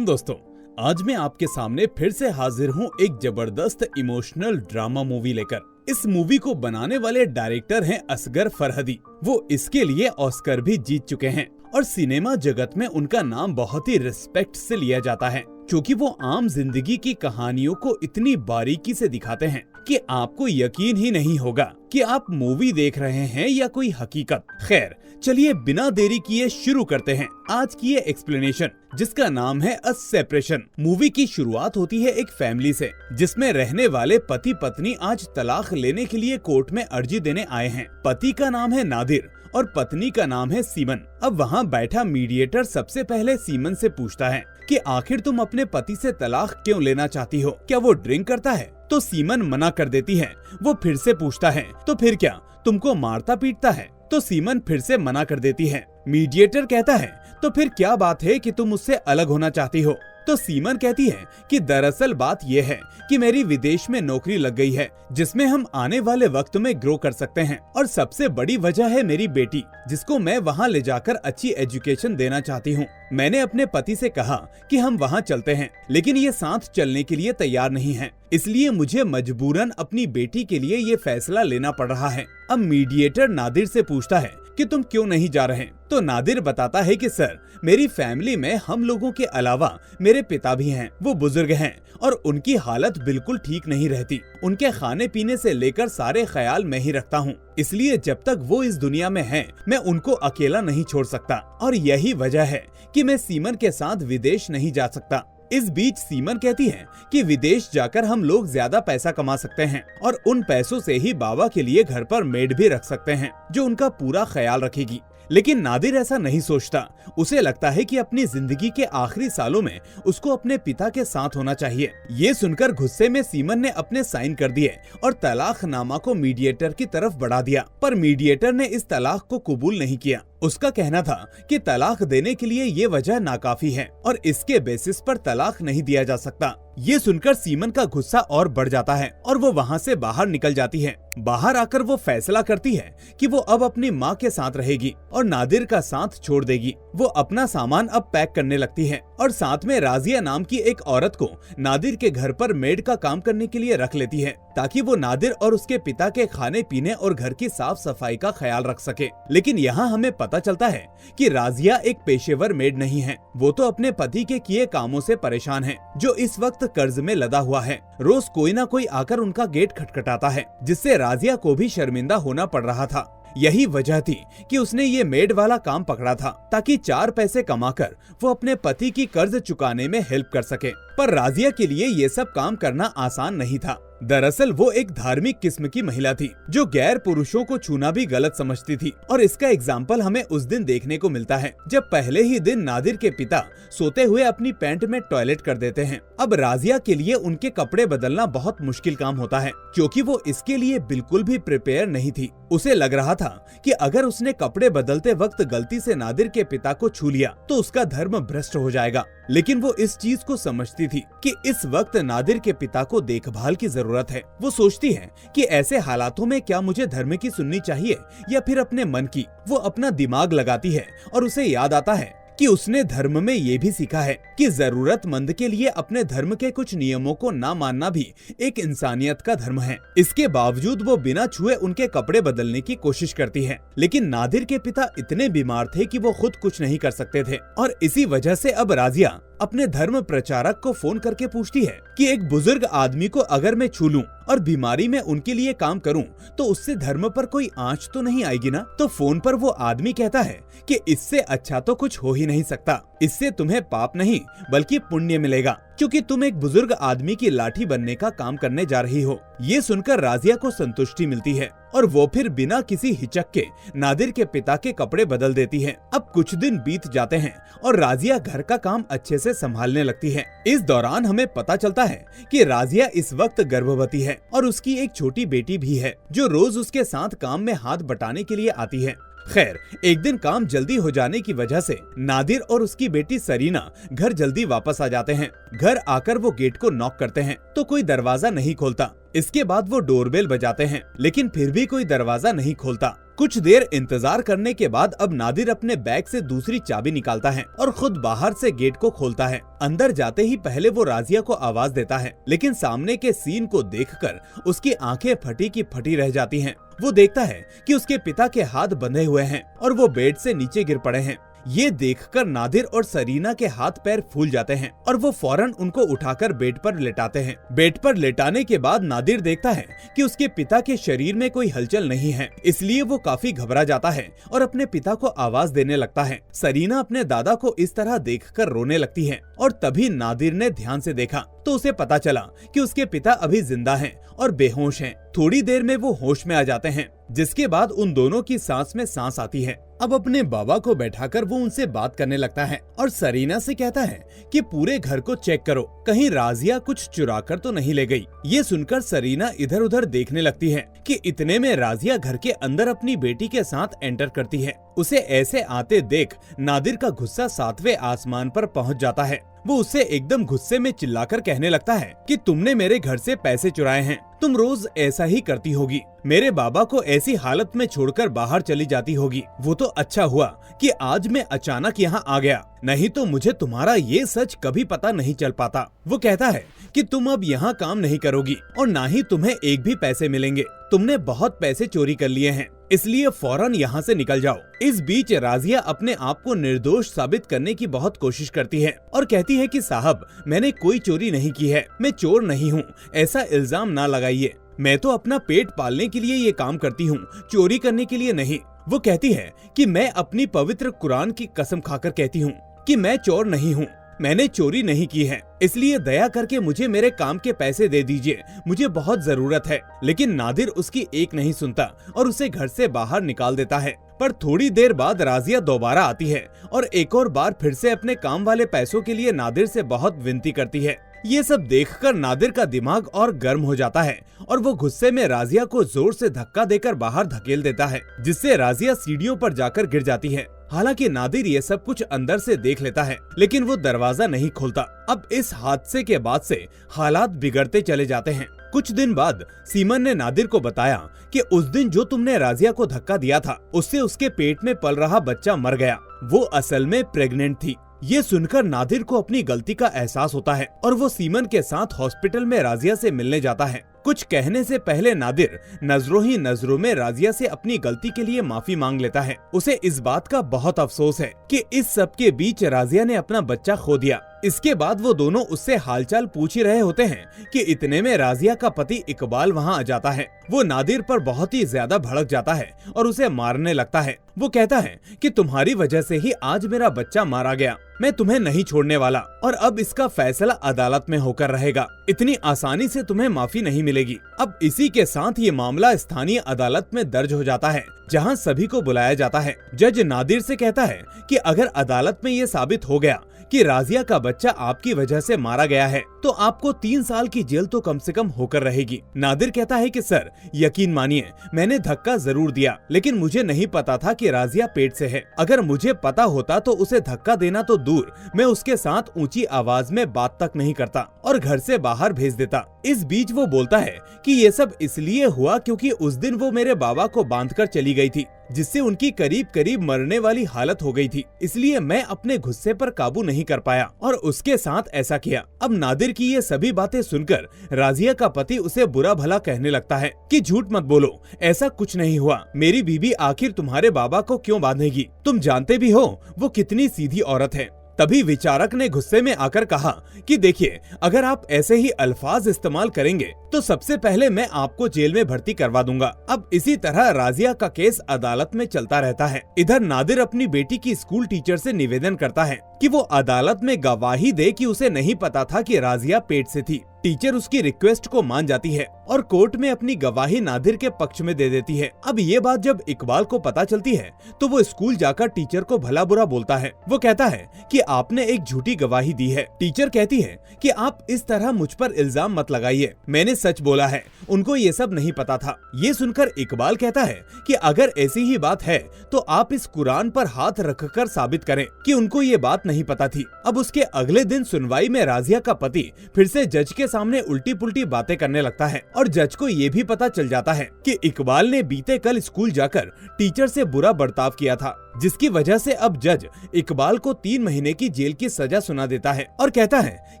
दोस्तों, आज मैं आपके सामने फिर से हाजिर हूँ एक जबरदस्त इमोशनल ड्रामा मूवी लेकर। इस मूवी को बनाने वाले डायरेक्टर हैं असगर फरहदी। वो इसके लिए ऑस्कर भी जीत चुके हैं और सिनेमा जगत में उनका नाम बहुत ही रिस्पेक्ट से लिया जाता है, क्योंकि वो आम जिंदगी की कहानियों को इतनी बारीकी से दिखाते हैं कि आपको यकीन ही नहीं होगा कि आप मूवी देख रहे हैं या कोई हकीकत। खैर, चलिए बिना देरी किए शुरू करते हैं आज की ये एक्सप्लेनेशन, जिसका नाम है अ सेपरेशन। मूवी की शुरुआत होती है एक फैमिली से, जिसमें रहने वाले पति पत्नी आज तलाक लेने के लिए कोर्ट में अर्जी देने आए हैं। पति का नाम है नादिर और पत्नी का नाम है सीमन। अब वहाँ बैठा मीडिएटर सबसे पहले सीमन से पूछता है कि आखिर तुम अपने पति से तलाक क्यों लेना चाहती हो? क्या वो ड्रिंक करता है? तो सीमन मना कर देती है। वो फिर से पूछता है, तो फिर क्या तुमको मारता पीटता है? तो सीमन फिर से मना कर देती है। मीडिएटर कहता है, तो फिर क्या बात है कि तुम उससे अलग होना चाहती हो? तो सीमन कहती है कि दरअसल बात यह है कि मेरी विदेश में नौकरी लग गई है, जिसमें हम आने वाले वक्त में ग्रो कर सकते हैं, और सबसे बड़ी वजह है मेरी बेटी, जिसको मैं वहाँ ले जाकर अच्छी एजुकेशन देना चाहती हूँ। मैंने अपने पति से कहा कि हम वहाँ चलते हैं, लेकिन ये साथ चलने के लिए तैयार नहीं है, इसलिए मुझे मजबूरन अपनी बेटी के लिए ये फैसला लेना पड़ रहा है। अब मीडिएटर नादिर से पूछता है कि तुम क्यों नहीं जा रहे? तो नादिर बताता है कि सर, मेरी फैमिली में हम लोगों के अलावा मेरे पिता भी हैं। वो बुजुर्ग हैं और उनकी हालत बिल्कुल ठीक नहीं रहती। उनके खाने पीने से लेकर सारे ख्याल मैं ही रखता हूँ, इसलिए जब तक वो इस दुनिया में हैं, मैं उनको अकेला नहीं छोड़ सकता, और यही वजह है कि मैं सीमन के साथ विदेश नहीं जा सकता। इस बीच सीमन कहती है कि विदेश जाकर हम लोग ज्यादा पैसा कमा सकते हैं और उन पैसों से ही बाबा के लिए घर पर मेड भी रख सकते हैं, जो उनका पूरा ख्याल रखेगी। लेकिन नादिर ऐसा नहीं सोचता। उसे लगता है कि अपनी जिंदगी के आखिरी सालों में उसको अपने पिता के साथ होना चाहिए। ये सुनकर गुस्से में सीमन ने अपने साइन कर दिए और तलाकनामा को मीडिएटर की तरफ बढ़ा दिया, पर मीडिएटर ने इस तलाक को कबूल नहीं किया। उसका कहना था कि तलाक देने के लिए ये वजह नाकाफी है और इसके बेसिस पर तलाक नहीं दिया जा सकता। ये सुनकर सीमन का गुस्सा और बढ़ जाता है और वो वहाँ से बाहर निकल जाती है। बाहर आकर वो फैसला करती है कि वो अब अपनी माँ के साथ रहेगी और नादिर का साथ छोड़ देगी। वो अपना सामान अब पैक करने लगती है और साथ में राजिया नाम की एक औरत को नादिर के घर पर मेड का काम करने के लिए रख लेती है, ताकि वो नादिर और उसके पिता के खाने पीने और घर की साफ सफाई का ख्याल रख सके। लेकिन यहाँ हमें पता चलता है कि राजिया एक पेशेवर मेड नहीं है। वो तो अपने पति के किए कामों से परेशान है, जो इस वक्त कर्ज में लदा हुआ है। रोज कोई ना कोई आकर उनका गेट खटखटाता है, जिससे राजिया को भी शर्मिंदा होना पड़ रहा था। यही वजह थी कि उसने ये मेड वाला काम पकड़ा था, ताकि 4 पैसे कमाकर वो अपने पति की कर्ज चुकाने में हेल्प कर सके। पर राजिया के लिए ये सब काम करना आसान नहीं था। दरअसल वो एक धार्मिक किस्म की महिला थी, जो गैर पुरुषों को छूना भी गलत समझती थी, और इसका एग्जाम्पल हमें उस दिन देखने को मिलता है जब पहले ही दिन नादिर के पिता सोते हुए अपनी पैंट में टॉयलेट कर देते हैं। अब राजिया के लिए उनके कपड़े बदलना बहुत मुश्किल काम होता है, क्योंकि वो इसके लिए बिल्कुल भी प्रिपेयर नहीं थी। उसे लग रहा था कि अगर उसने कपड़े बदलते वक्त गलती से नादिर के पिता को छू लिया तो उसका धर्म भ्रष्ट हो जाएगा। लेकिन वो इस चीज को समझती थी कि इस वक्त नादिर के पिता को देखभाल की जरूरत है। वो सोचती है कि ऐसे हालातों में क्या मुझे धर्म की सुननी चाहिए या फिर अपने मन की। वो अपना दिमाग लगाती है और उसे याद आता है कि उसने धर्म में ये भी सीखा है कि जरूरतमंद के लिए अपने धर्म के कुछ नियमों को ना मानना भी एक इंसानियत का धर्म है। इसके बावजूद वो बिना छुए उनके कपड़े बदलने की कोशिश करती है, लेकिन नादिर के पिता इतने बीमार थे कि वो खुद कुछ नहीं कर सकते थे, और इसी वजह से अब राजिया अपने धर्म प्रचारक को फोन करके पूछती है कि एक बुजुर्ग आदमी को अगर मैं छू लूं और बीमारी में उनके लिए काम करूं तो उससे धर्म पर कोई आंच तो नहीं आएगी ना? तो फोन पर वो आदमी कहता है कि इससे अच्छा तो कुछ हो ही नहीं सकता। इससे तुम्हें पाप नहीं बल्कि पुण्य मिलेगा, क्योंकि तुम एक बुजुर्ग आदमी की लाठी बनने का काम करने जा रही हो। ये सुनकर राजिया को संतुष्टि मिलती है और वो फिर बिना किसी हिचक के नादिर के पिता के कपड़े बदल देती है। अब कुछ दिन बीत जाते हैं और राजिया घर का काम अच्छे से संभालने लगती है। इस दौरान हमें पता चलता है कि राजिया इस वक्त गर्भवती है और उसकी एक छोटी बेटी भी है, जो रोज उसके साथ काम में हाथ बटाने के लिए आती है। खैर, एक दिन काम जल्दी हो जाने की वजह से नादिर और उसकी बेटी सरीना घर जल्दी वापस आ जाते हैं। घर आकर वो गेट को नॉक करते हैं तो कोई दरवाजा नहीं खोलता। इसके बाद वो डोरबेल बजाते हैं, लेकिन फिर भी कोई दरवाजा नहीं खोलता। कुछ देर इंतजार करने के बाद अब नादिर अपने बैग से दूसरी चाबी निकालता है और खुद बाहर से गेट को खोलता है। अंदर जाते ही पहले वो राजिया को आवाज देता है, लेकिन सामने के सीन को देखकर उसकी आंखें फटी की फटी रह जाती हैं। वो देखता है कि उसके पिता के हाथ बंधे हुए हैं और वो बेड से नीचे गिर पड़े हैं। ये देखकर नादिर और सरीना के हाथ पैर फूल जाते हैं और वो फौरन उनको उठाकर बेड पर लेटाते हैं। बेड पर लेटाने के बाद नादिर देखता है कि उसके पिता के शरीर में कोई हलचल नहीं है, इसलिए वो काफी घबरा जाता है और अपने पिता को आवाज देने लगता है। सरीना अपने दादा को इस तरह देखकर रोने लगती है और तभी नादिर ने ध्यान से देखा तो उसे पता चला कि उसके पिता अभी जिंदा हैं और बेहोश हैं। थोड़ी देर में वो होश में आ जाते हैं, जिसके बाद उन दोनों की सांस में सांस आती है। अब अपने बाबा को बैठाकर वो उनसे बात करने लगता है और सरीना से कहता है कि पूरे घर को चेक करो, कहीं राजिया कुछ चुरा कर तो नहीं ले गई। ये सुनकर सरीना इधर उधर देखने लगती है कि इतने में राजिया घर के अंदर अपनी बेटी के साथ एंटर करती है। उसे ऐसे आते देख नादिर का गुस्सा 7वें आसमान पर पहुंच जाता है। वो उससे एकदम गुस्से में चिल्लाकर कहने लगता है कि तुमने मेरे घर से पैसे चुराए हैं, तुम रोज ऐसा ही करती होगी, मेरे बाबा को ऐसी हालत में छोड़कर बाहर चली जाती होगी। वो तो अच्छा हुआ कि आज मैं अचानक यहाँ आ गया, नहीं तो मुझे तुम्हारा ये सच कभी पता नहीं चल पाता। वो कहता है कि तुम अब यहाँ काम नहीं करोगी और ना ही तुम्हें एक भी पैसे मिलेंगे, तुमने बहुत पैसे चोरी कर लिए हैं, इसलिए फौरन यहाँ से निकल जाओ। इस बीच राजिया अपने आप को निर्दोष साबित करने की बहुत कोशिश करती है और कहती है कि साहब, मैंने कोई चोरी नहीं की है, मैं चोर नहीं हूँ, ऐसा इल्जाम ना लगाइए, मैं तो अपना पेट पालने के लिए ये काम करती हूँ, चोरी करने के लिए नहीं। वो कहती है कि मैं अपनी पवित्र कुरान की कसम खाकर कहती हूँ कि मैं चोर नहीं हूँ, मैंने चोरी नहीं की है, इसलिए दया करके मुझे मेरे काम के पैसे दे दीजिए, मुझे बहुत जरूरत है। लेकिन नादिर उसकी एक नहीं सुनता और उसे घर से बाहर निकाल देता है। पर थोड़ी देर बाद राजिया दोबारा आती है और एक और बार फिर से अपने काम वाले पैसों के लिए नादिर से बहुत विनती करती है। ये सब देखकर नादिर का दिमाग और गर्म हो जाता है और वो गुस्से में राजिया को जोर से धक्का देकर बाहर धकेल देता है, जिससे राजिया सीढ़ियों पर जाकर गिर जाती है। हालांकि नादिर ये सब कुछ अंदर से देख लेता है, लेकिन वो दरवाजा नहीं खोलता। अब इस हादसे के बाद से हालात बिगड़ते चले जाते हैं। कुछ दिन बाद सीमन ने नादिर को बताया कि उस दिन जो तुमने राजिया को धक्का दिया था, उससे उसके पेट में पल रहा बच्चा मर गया, वो असल में प्रेग्नेंट थी। ये सुनकर नादिर को अपनी गलती का एहसास होता है और वो सीमन के साथ हॉस्पिटल में राजिया से मिलने जाता है। कुछ कहने से पहले नादिर नजरों ही नजरों में राजिया से अपनी गलती के लिए माफी मांग लेता है। उसे इस बात का बहुत अफसोस है कि इस सब के बीच राजिया ने अपना बच्चा खो दिया। इसके बाद वो दोनों उससे हालचाल पूछ ही रहे होते हैं कि इतने में राजिया का पति इकबाल वहाँ आ जाता है। वो नादिर पर बहुत ही ज्यादा भड़क जाता है और उसे मारने लगता है। वो कहता है कि तुम्हारी वजह से ही आज मेरा बच्चा मारा गया, मैं तुम्हें नहीं छोड़ने वाला और अब इसका फैसला अदालत में होकर रहेगा, इतनी आसानी से तुम्हें माफी नहीं मिलेगी। अब इसी के साथ ये मामला स्थानीय अदालत में दर्ज हो जाता है, जहां सभी को बुलाया जाता है। जज नादिर से कहता है कि अगर अदालत में ये साबित हो गया कि राजिया का बच्चा आपकी वजह से मारा गया है, तो आपको 3 साल की जेल तो कम से कम होकर रहेगी। नादिर कहता है कि सर, यकीन मानिए, मैंने धक्का जरूर दिया, लेकिन मुझे नहीं पता था कि राजिया पेट से है। अगर मुझे पता होता तो उसे धक्का देना तो दूर, मैं उसके साथ ऊंची आवाज में बात तक नहीं करता और घर से बाहर भेज देता। इस बीच वो बोलता है कि ये सब इसलिए हुआ क्योंकि उस दिन वो मेरे बाबा को बांधकर चली गई थी, जिससे उनकी करीब करीब मरने वाली हालत हो गई थी, इसलिए मैं अपने गुस्से पर काबू नहीं कर पाया और उसके साथ ऐसा किया। अब नादिर की ये सभी बातें सुनकर राजिया का पति उसे बुरा भला कहने लगता है कि झूठ मत बोलो, ऐसा कुछ नहीं हुआ, मेरी बीवी आखिर तुम्हारे बाबा को क्यों बांधेगी, तुम जानते भी हो वो कितनी सीधी औरत है। तभी विचारक ने गुस्से में आकर कहा कि देखिए, अगर आप ऐसे ही अल्फाज इस्तेमाल करेंगे तो सबसे पहले मैं आपको जेल में भर्ती करवा दूंगा। अब इसी तरह राजिया का केस अदालत में चलता रहता है। इधर नादिर अपनी बेटी की स्कूल टीचर से निवेदन करता है कि वो अदालत में गवाही दे कि उसे नहीं पता था कि राजिया पेट से थी। टीचर उसकी रिक्वेस्ट को मान जाती है और कोर्ट में अपनी गवाही नादिर के पक्ष में दे देती है। अब ये बात जब इकबाल को पता चलती है तो वो स्कूल जाकर टीचर को भला बुरा बोलता है। वो कहता है कि आपने एक झूठी गवाही दी है। टीचर कहती है कि आप इस तरह मुझ पर इल्जाम मत लगाइए, मैंने सच बोला है, उनको ये सब नहीं पता था। ये सुनकर इकबाल कहता है कि अगर ऐसी ही बात है तो आप इस कुरान पर हाथ रखकर साबित करें कि उनको ये बात नहीं पता थी। अब उसके अगले दिन सुनवाई में राजिया का पति फिर से जज के सामने उल्टी पुल्टी बातें करने लगता है और जज को ये भी पता चल जाता है कि इकबाल ने बीते कल स्कूल जाकर टीचर से बुरा बर्ताव किया था, जिसकी वजह से अब जज इकबाल को 3 महीने की जेल की सजा सुना देता है और कहता है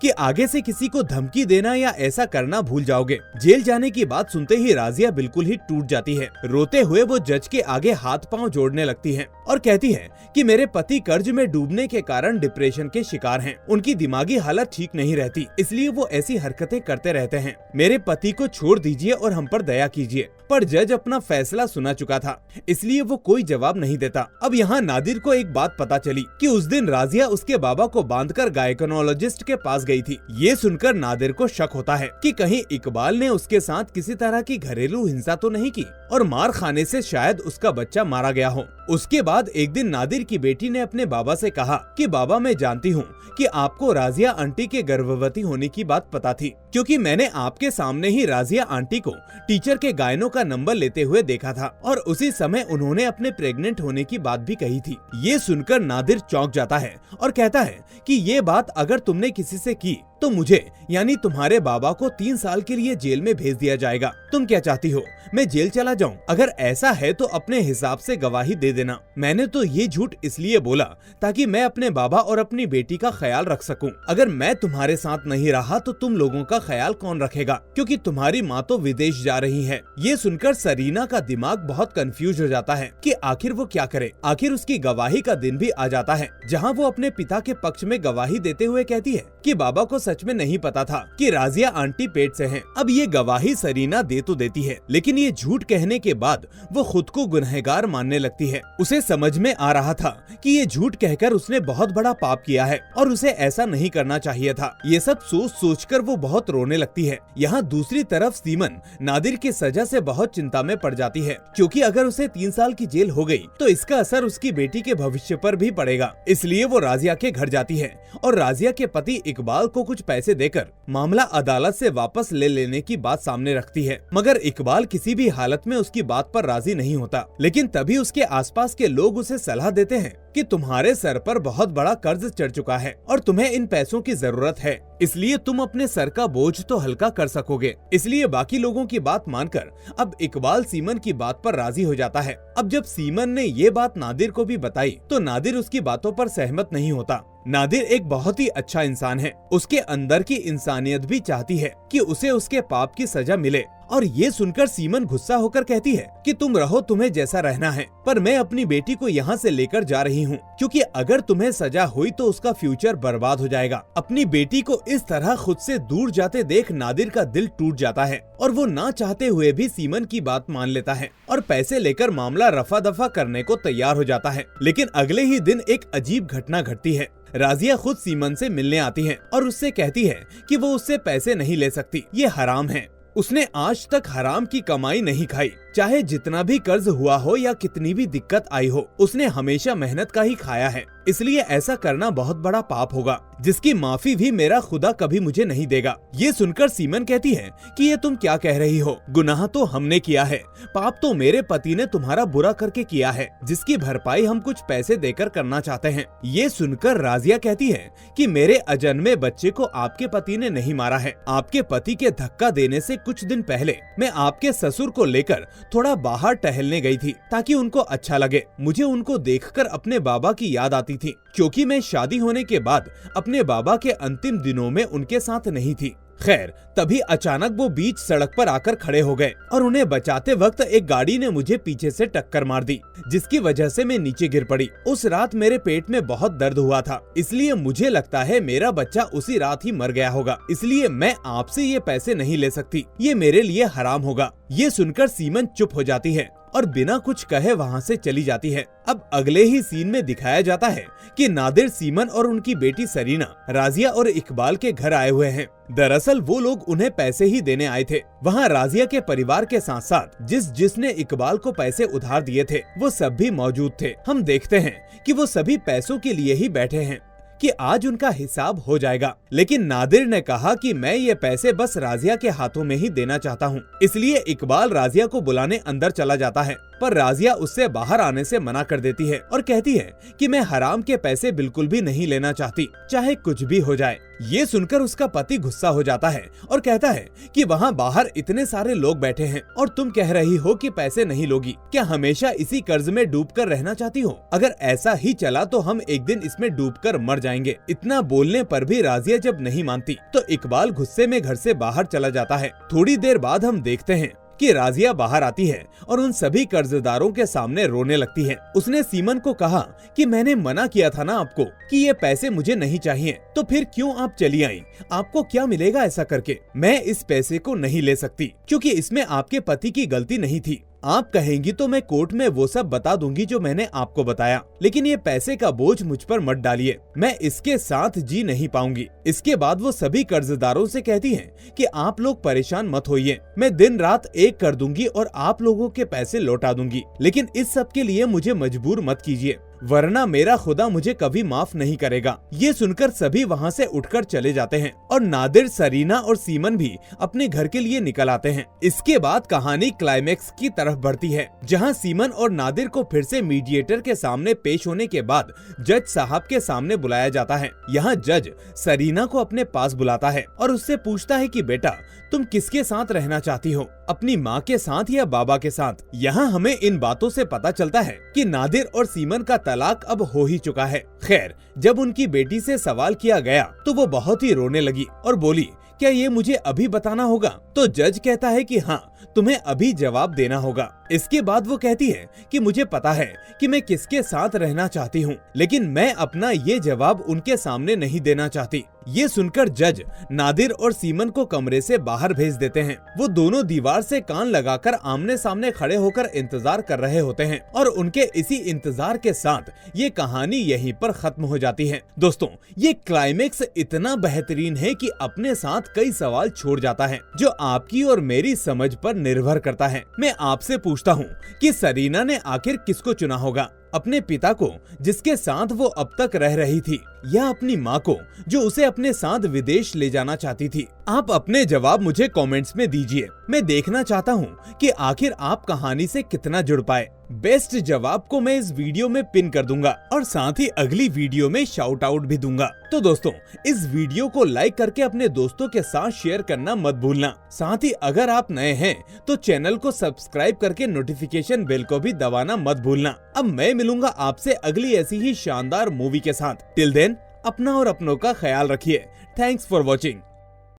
कि आगे से किसी को धमकी देना या ऐसा करना भूल जाओगे। जेल जाने की बात सुनते ही राजिया बिल्कुल ही टूट जाती है। रोते हुए वो जज के आगे हाथ पांव जोड़ने लगती है और कहती है कि मेरे पति कर्ज में डूबने के कारण डिप्रेशन के शिकार हैं। उनकी दिमागी हालत ठीक नहीं रहती, इसलिए वो ऐसी हरकतें करते रहते हैं। मेरे पति को छोड़ दीजिए और हम पर दया कीजिए। पर जज अपना फैसला सुना चुका था, इसलिए वो कोई जवाब नहीं देता। अब यहाँ नादिर को एक बात पता चली कि उस दिन राजिया उसके बाबा को बांधकर गायकोनोलॉजिस्ट के पास गई थी। ये सुनकर नादिर को शक होता है कि कहीं इकबाल ने उसके साथ किसी तरह की घरेलू हिंसा तो नहीं की और मार खाने से शायद उसका बच्चा मारा गया हो। उसके बाद एक दिन नादिर की बेटी ने अपने बाबा से कहा कि बाबा, मैं जानती हूँ कि आपको राजिया आंटी के गर्भवती होने की बात पता थी, क्योंकि मैंने आपके सामने ही राजिया आंटी को टीचर के गायनों का नंबर लेते हुए देखा था और उसी समय उन्होंने अपने प्रेग्नेंट होने की बात भी कही थी। ये सुनकर नादिर चौंक जाता है और कहता है कि ये बात अगर तुमने किसी से की तो मुझे यानी तुम्हारे बाबा को 3 साल के लिए जेल में भेज दिया जाएगा। तुम क्या चाहती हो, मैं जेल चला जाऊं? अगर ऐसा है तो अपने हिसाब से गवाही दे देना। मैंने तो ये झूठ इसलिए बोला ताकि मैं अपने बाबा और अपनी बेटी का ख्याल रख सकूं। अगर मैं तुम्हारे साथ नहीं रहा तो तुम लोगों का ख्याल कौन रखेगा, क्योंकि तुम्हारी माँ तो विदेश जा रही है। ये सुनकर सरीना का दिमाग बहुत कंफ्यूज हो जाता है कि आखिर वो क्या करे। आखिर उसकी गवाही का दिन भी आ जाता है, जहाँ वो अपने पिता के पक्ष में गवाही देते हुए कहती है कि बाबा को सच में नहीं पता था कि राजिया आंटी पेट से हैं। अब ये गवाही सरीना दे तो देती है, लेकिन ये झूठ कहने के बाद वो खुद को गुनहगार मानने लगती है। उसे समझ में आ रहा था कि ये झूठ कहकर उसने बहुत बड़ा पाप किया है और उसे ऐसा नहीं करना चाहिए था। ये सब सोच सोचकर वो बहुत रोने लगती है। यहाँ दूसरी तरफ सीमन नादिर की सजा से बहुत चिंता में पड़ जाती है, क्योंकि अगर उसे 3 साल की जेल हो गई तो इसका असर उसकी बेटी के भविष्य पर भी पड़ेगा। इसलिए वो राजिया के घर जाती है और राजिया के पति इकबाल को कुछ पैसे देकर मामला अदालत से वापस ले लेने की बात सामने रखती है, मगर इकबाल किसी भी हालत में उसकी बात पर राजी नहीं होता। लेकिन तभी उसके आसपास के लोग उसे सलाह देते हैं कि तुम्हारे सर पर बहुत बड़ा कर्ज चढ़ चुका है और तुम्हें इन पैसों की जरूरत है, इसलिए तुम अपने सर का बोझ तो हल्का कर सकोगे। इसलिए बाकी लोगों की बात मानकर अब इकबाल सीमन की बात पर राजी हो जाता है। अब जब सीमन ने ये बात नादिर को भी बताई तो नादिर उसकी बातों पर सहमत नहीं होता। नादिर एक बहुत ही अच्छा इंसान है, उसके अंदर की इंसानियत भी चाहती है कि उसे उसके पाप की सजा मिले। और ये सुनकर सीमन गुस्सा होकर कहती है कि तुम रहो, तुम्हें जैसा रहना है, पर मैं अपनी बेटी को यहाँ से लेकर जा रही हूँ, क्योंकि अगर तुम्हें सजा हुई तो उसका फ्यूचर बर्बाद हो जाएगा। अपनी बेटी को इस तरह खुद से दूर जाते देख नादिर का दिल टूट जाता है और वो ना चाहते हुए भी सीमन की बात मान लेता है और पैसे लेकर मामला रफा दफा करने को तैयार हो जाता है। लेकिन अगले ही दिन एक अजीब घटना घटती है। राजिया खुद सीमन से मिलने आती है और उससे कहती है कि वो उससे पैसे नहीं ले सकती, ये हराम है। उसने आज तक हराम की कमाई नहीं खाई, चाहे जितना भी कर्ज हुआ हो या कितनी भी दिक्कत आई हो, उसने हमेशा मेहनत का ही खाया है। इसलिए ऐसा करना बहुत बड़ा पाप होगा, जिसकी माफी भी मेरा खुदा कभी मुझे नहीं देगा। ये सुनकर सीमन कहती है कि ये तुम क्या कह रही हो, गुनाह तो हमने किया है, पाप तो मेरे पति ने तुम्हारा बुरा करके किया है, जिसकी भरपाई हम कुछ पैसे देकर करना चाहते हैं। ये सुनकर राजिया कहती है कि मेरे अजन्मे बच्चे को आपके पति ने नहीं मारा है। आपके पति के धक्का देने से कुछ दिन पहले मैं आपके ससुर को लेकर थोड़ा बाहर टहलने गई थी ताकि उनको अच्छा लगे। मुझे उनको देखकर अपने बाबा की याद आती थी, क्योंकि मैं शादी होने के बाद अपने बाबा के अंतिम दिनों में उनके साथ नहीं थी। खैर, तभी अचानक वो बीच सड़क पर आकर खड़े हो गए और उन्हें बचाते वक्त एक गाड़ी ने मुझे पीछे से टक्कर मार दी, जिसकी वजह से मैं नीचे गिर पड़ी। उस रात मेरे पेट में बहुत दर्द हुआ था, इसलिए मुझे लगता है मेरा बच्चा उसी रात ही मर गया होगा। इसलिए मैं आपसे ये पैसे नहीं ले सकती, ये मेरे लिए हराम होगा। ये सुनकर सीमन चुप हो जाती है और बिना कुछ कहे वहाँ से चली जाती है। अब अगले ही सीन में दिखाया जाता है कि नादिर, सीमन और उनकी बेटी सरीना राजिया और इकबाल के घर आए हुए हैं। दरअसल वो लोग उन्हें पैसे ही देने आए थे। वहाँ राजिया के परिवार के साथ साथ जिसने इकबाल को पैसे उधार दिए थे वो सब भी मौजूद थे। हम देखते हैं कि वो सभी पैसों के लिए ही बैठे हैं कि आज उनका हिसाब हो जाएगा। लेकिन नादिर ने कहा कि मैं ये पैसे बस राजिया के हाथों में ही देना चाहता हूँ। इसलिए इकबाल राजिया को बुलाने अंदर चला जाता है, पर राजिया उससे बाहर आने से मना कर देती है और कहती है कि मैं हराम के पैसे बिल्कुल भी नहीं लेना चाहती, चाहे कुछ भी हो जाए। ये सुनकर उसका पति गुस्सा हो जाता है और कहता है कि वहाँ बाहर इतने सारे लोग बैठे हैं और तुम कह रही हो कि पैसे नहीं लोगी। क्या हमेशा इसी कर्ज में डूबकर रहना चाहती हो? अगर ऐसा ही चला तो हम एक दिन इसमें डूबकर मर जाएंगे। इतना बोलने पर भी राजिया जब नहीं मानती तो इकबाल गुस्से में घर से बाहर चला जाता है। थोड़ी देर बाद हम देखते हैं कि राजिया बाहर आती है और उन सभी कर्जदारों के सामने रोने लगती है। उसने सीमन को कहा कि मैंने मना किया था ना आपको कि ये पैसे मुझे नहीं चाहिए, तो फिर क्यों आप चली आई? आपको क्या मिलेगा ऐसा करके? मैं इस पैसे को नहीं ले सकती क्योंकि इसमें आपके पति की गलती नहीं थी। आप कहेंगी तो मैं कोर्ट में वो सब बता दूंगी जो मैंने आपको बताया, लेकिन ये पैसे का बोझ मुझ पर मत डालिए, मैं इसके साथ जी नहीं पाऊंगी। इसके बाद वो सभी कर्जदारों से कहती हैं कि आप लोग परेशान मत होइए, मैं दिन रात एक कर दूंगी और आप लोगों के पैसे लौटा दूंगी, लेकिन इस सब के लिए मुझे मजबूर मत कीजिए, वरना मेरा खुदा मुझे कभी माफ नहीं करेगा। ये सुनकर सभी वहाँ से उठकर चले जाते हैं और नादिर, सरीना और सीमन भी अपने घर के लिए निकल आते हैं। इसके बाद कहानी क्लाइमेक्स की तरफ बढ़ती है, जहाँ सीमन और नादिर को फिर से मीडिएटर के सामने पेश होने के बाद जज साहब के सामने बुलाया जाता है। यहाँ जज सरीना को अपने पास बुलाता है और उससे पूछता है कि बेटा तुम किसके साथ रहना चाहती हो, अपनी माँ के साथ या बाबा के साथ? यहाँ हमें इन बातों से पता चलता है कि नादिर और सीमन का तलाक अब हो ही चुका है। खैर, जब उनकी बेटी से सवाल किया गया तो वो बहुत ही रोने लगी और बोली, क्या ये मुझे अभी बताना होगा? तो जज कहता है कि हाँ, तुम्हें अभी जवाब देना होगा। इसके बाद वो कहती है कि मुझे पता है कि मैं किसके साथ रहना चाहती हूँ, लेकिन मैं अपना ये जवाब उनके सामने नहीं देना चाहती। ये सुनकर जज नादिर और सीमन को कमरे से बाहर भेज देते हैं। वो दोनों दीवार से कान लगाकर आमने सामने खड़े होकर इंतजार कर रहे होते हैं और उनके इसी इंतजार के साथ ये कहानी यहीं पर खत्म हो जाती है। दोस्तों, ये क्लाइमेक्स इतना बेहतरीन है कि अपने साथ कई सवाल छोड़ जाता है जो आपकी और मेरी समझ पर निर्भर करता है। मैं आपसे पूछता हूँ कि सरीना ने आखिर किसको चुना होगा, अपने पिता को जिसके साथ वो अब तक रह रही थी, या अपनी माँ को जो उसे अपने साथ विदेश ले जाना चाहती थी? आप अपने जवाब मुझे कमेंट्स में दीजिए। मैं देखना चाहता हूँ कि आखिर आप कहानी से कितना जुड़ पाए। बेस्ट जवाब को मैं इस वीडियो में पिन कर दूंगा और साथ ही अगली वीडियो में शाउट आउट भी दूंगा। तो दोस्तों, इस वीडियो को लाइक करके अपने दोस्तों के साथ शेयर करना मत भूलना। साथ ही अगर आप नए हैं तो चैनल को सब्सक्राइब करके नोटिफिकेशन बेल को भी दबाना मत भूलना। अब मैं मिलूंगा आपसे अगली ऐसी ही शानदार मूवी के साथ। टिल देन, अपना और अपनों का ख्याल रखिए। Thanks for watching.